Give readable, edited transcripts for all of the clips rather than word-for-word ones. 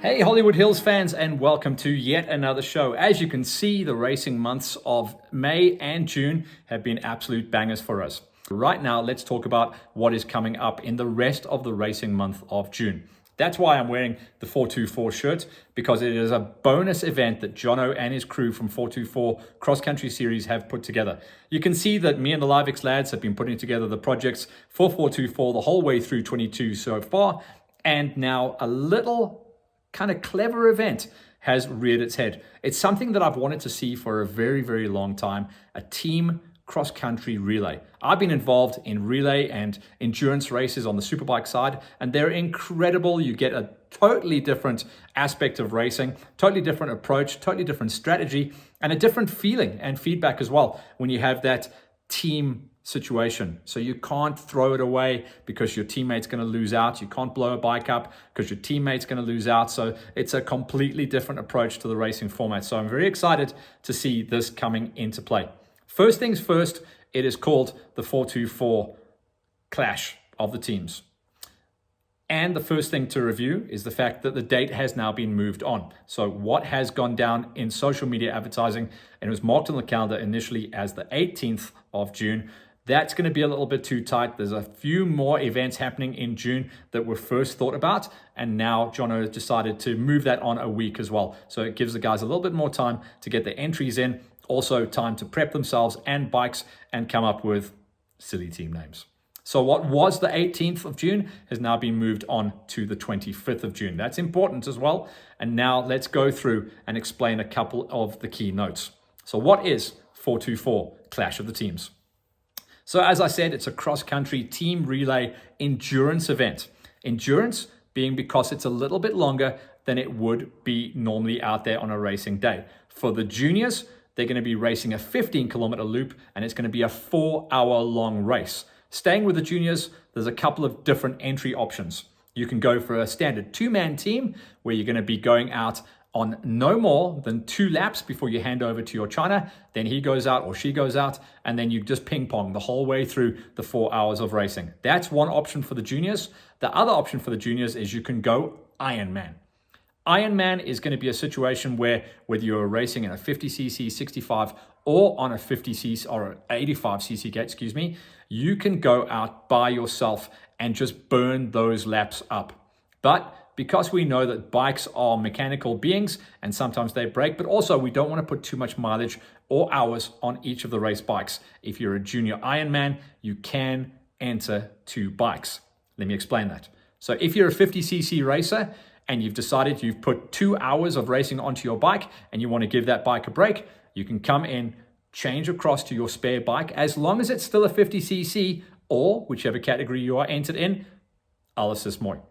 Hey Hollywood Hills fans, and welcome to yet another show. As you can see, the racing months of May and June have been absolute bangers for us. Right now, let's talk about what is coming up in the rest of the racing month of June. That's why I'm wearing the 424 shirt, because it is a bonus event that Jono and his crew from 424 Cross Country Series have put together. You can see that me and the LiveX lads have been putting together the projects for 424 the whole way through 22 so far, and now a little kind of clever event has reared its head. It's something that I've wanted to see for a very, very long time, a team cross-country relay. I've been involved in relay and endurance races on the superbike side, and they're incredible. You get a totally different aspect of racing, totally different approach, totally different strategy, and a different feeling and feedback as well when you have that team situation. So you can't throw it away because your teammate's going to lose out. You can't blow a bike up because your teammate's going to lose out. So it's a completely different approach to the racing format. So I'm very excited to see this coming into play. First things first, it is called the 424 Clash of the Teams. And the first thing to review is the fact that the date has now been moved on. So what has gone down in social media advertising, and it was marked on the calendar initially as the 18th of June, that's going to be a little bit too tight. There's a few more events happening in June that were first thought about, and now Jono has decided to move that on a week as well. So it gives the guys a little bit more time to get their entries in, also time to prep themselves and bikes and come up with silly team names. So what was the 18th of June has now been moved on to the 25th of June. That's important as well. And now let's go through and explain a couple of the key notes. So what is 424 Clash of the Teams? So as I said, it's a cross-country team relay endurance event. Endurance being because it's a little bit longer than it would be normally out there on a racing day. For the juniors, they're going to be racing a 15-kilometer loop, and it's going to be a 4-hour-long race. Staying with the juniors, there's a couple of different entry options. You can go for a standard two-man team where you're going to be going out on no more than 2 laps before you hand over to your China. Then he goes out or she goes out, and then you just ping pong the whole way through the 4 hours of racing. That's one option for the juniors. The other option for the juniors is you can go Ironman. Ironman is going to be a situation where whether you're racing in a 50cc, 65, or on a 50cc or 85cc gate, you can go out by yourself and just burn those laps up. But because we know that bikes are mechanical beings and sometimes they break, but also we don't want to put too much mileage or hours on each of the race bikes. If you're a junior Ironman, you can enter 2 bikes. Let me explain that. So if you're a 50cc racer and you've decided you've put 2 hours of racing onto your bike and you want to give that bike a break, you can come in, change across to your spare bike, as long as it's still a 50cc or whichever category you are entered in, I'll assist more.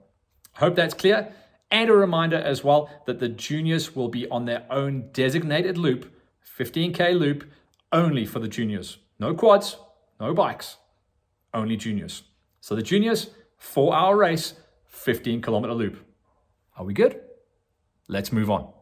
Hope that's clear. And a reminder as well that the juniors will be on their own designated loop, 15K loop, only for the juniors. No quads, no bikes, only juniors. So the juniors, 4-hour race, 15-kilometer loop. Are we good? Let's move on.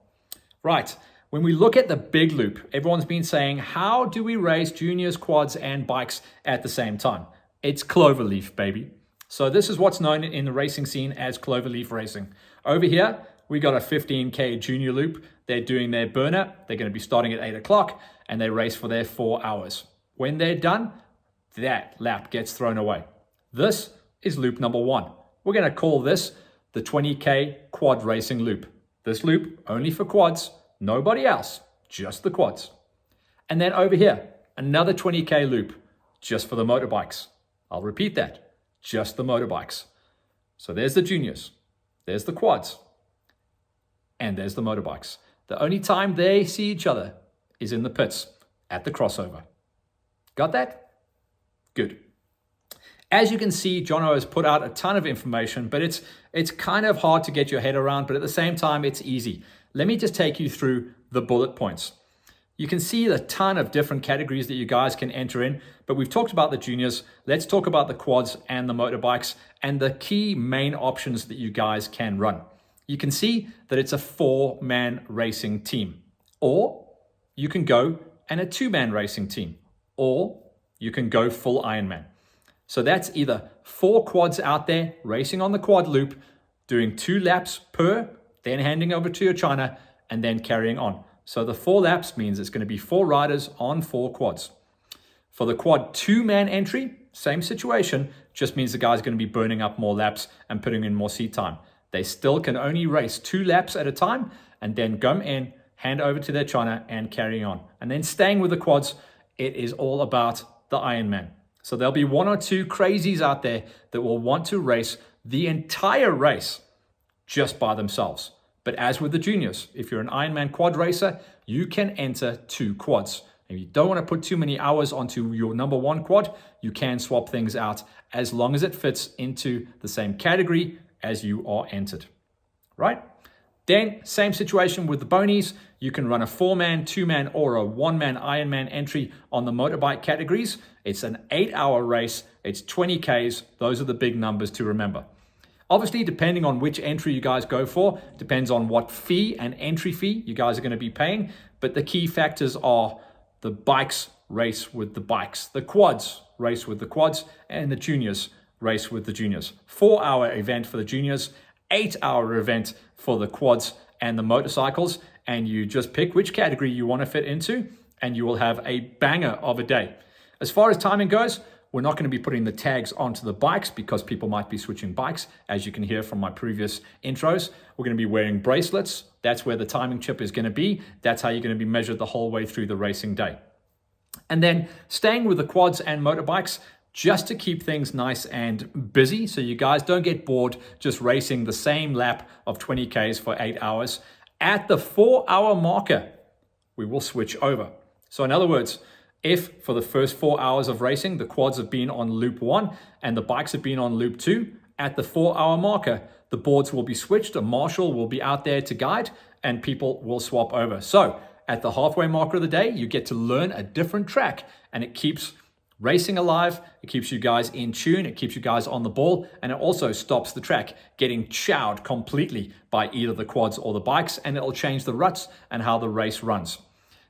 Right. When we look at the big loop, everyone's been saying, how do we race juniors, quads, and bikes at the same time? It's Cloverleaf, baby. So this is what's known in the racing scene as Cloverleaf racing. Over here, we got a 15K junior loop. They're doing their burner. They're going to be starting at 8 o'clock, and they race for their 4 hours. When they're done, that lap gets thrown away. This is loop number 1. We're going to call this the 20K quad racing loop. This loop only for quads, nobody else, just the quads. And then over here, another 20K loop just for the motorbikes. I'll repeat that. Just the motorbikes. So there's the juniors, there's the quads, and there's the motorbikes. The only time they see each other is in the pits at the crossover. Got that? Good. As you can see, Jono has put out a ton of information, but it's kind of hard to get your head around, but at the same time, it's easy. Let me just take you through the bullet points. You can see a ton of different categories that you guys can enter in, but we've talked about the juniors. Let's talk about the quads and the motorbikes and the key main options that you guys can run. You can see that it's a 4-man racing team, or you can go and a 2-man racing team, or you can go full Ironman. So that's either 4 quads out there racing on the quad loop, doing 2 laps per, then handing over to your China, and then carrying on. So the 4 laps means it's going to be 4 riders on 4 quads. For the quad 2-man entry, same situation, just means the guy's going to be burning up more laps and putting in more seat time. They still can only race 2 laps at a time and then go in, hand over to their China and carrying on. And then staying with the quads, it is all about the Ironman. So there'll be 1 or 2 crazies out there that will want to race the entire race just by themselves. But as with the juniors, if you're an Ironman quad racer, you can enter 2 quads. If you don't want to put too many hours onto your number 1 quad, you can swap things out as long as it fits into the same category as you are entered, right? Then same situation with the bonies. You can run a 4-man, 2-man, or a 1-man Ironman entry on the motorbike categories. It's an 8-hour race. It's 20 Ks. Those are the big numbers to remember. Obviously, depending on which entry you guys go for, depends on what fee and entry fee you guys are going to be paying. But the key factors are the bikes race with the bikes, the quads race with the quads, and the juniors race with the juniors. 4-hour event for the juniors, 8-hour event for the quads and the motorcycles. And you just pick which category you want to fit into, and you will have a banger of a day. As far as timing goes, we're not going to be putting the tags onto the bikes because people might be switching bikes, as you can hear from my previous intros. We're going to be wearing bracelets. That's where the timing chip is going to be. That's how you're going to be measured the whole way through the racing day. And then staying with the quads and motorbikes, just to keep things nice and busy so you guys don't get bored just racing the same lap of 20 Ks for 8 hours. At the 4-hour marker, we will switch over. So in other words, if for the first 4 hours of racing, the quads have been on loop 1 and the bikes have been on loop 2, at the 4-hour marker, the boards will be switched, a marshal will be out there to guide, and people will swap over. So at the halfway marker of the day, you get to learn a different track, and it keeps racing alive, it keeps you guys in tune, it keeps you guys on the ball, and it also stops the track getting chowed completely by either the quads or the bikes, and it'll change the ruts and how the race runs.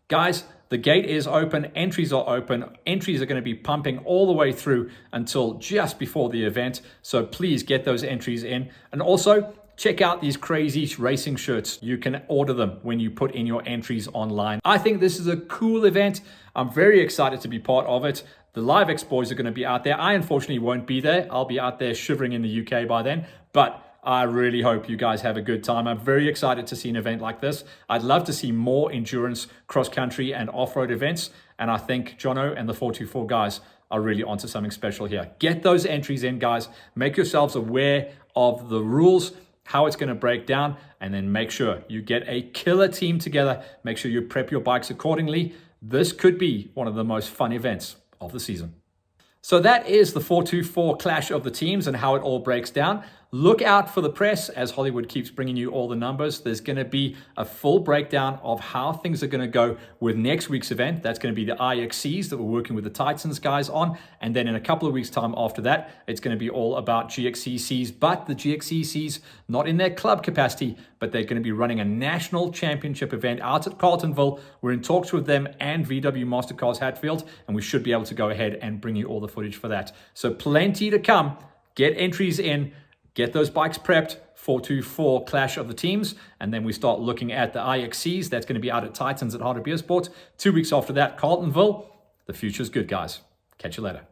Guys, the gate is open, entries are open, entries are going to be pumping all the way through until just before the event, so please get those entries in. And also, check out these crazy racing shirts. You can order them when you put in your entries online. I think this is a cool event. I'm very excited to be part of it. The Live X boys are going to be out there. I unfortunately won't be there. I'll be out there shivering in the UK by then, but I really hope you guys have a good time. I'm very excited to see an event like this. I'd love to see more endurance, cross-country, and off-road events, and I think Jono and the 424 guys are really onto something special here. Get those entries in, guys. Make yourselves aware of the rules, how it's going to break down, and then make sure you get a killer team together. Make sure you prep your bikes accordingly. This could be one of the most fun events of the season. So that is the 424 clash of the teams and how it all breaks down. Look out for the press as Hollywood keeps bringing you all the numbers. There's going to be a full breakdown of how things are going to go with next week's event. That's going to be the IXCs that we're working with the Titans guys on. And then in a couple of weeks' time after that, it's going to be all about GXCCs, but the GXCCs not in their club capacity, but they're going to be running a national championship event out at Carltonville. We're in talks with them and VW Mastercars Hatfield, and we should be able to go ahead and bring you all the footage for that. So plenty to come. Get entries in. Get those bikes prepped, 424 clash of the teams, and then we start looking at the IXCs. That's going to be out at Titans at Harder Beer Sport. 2 weeks after that, Carltonville. The future's good, guys. Catch you later.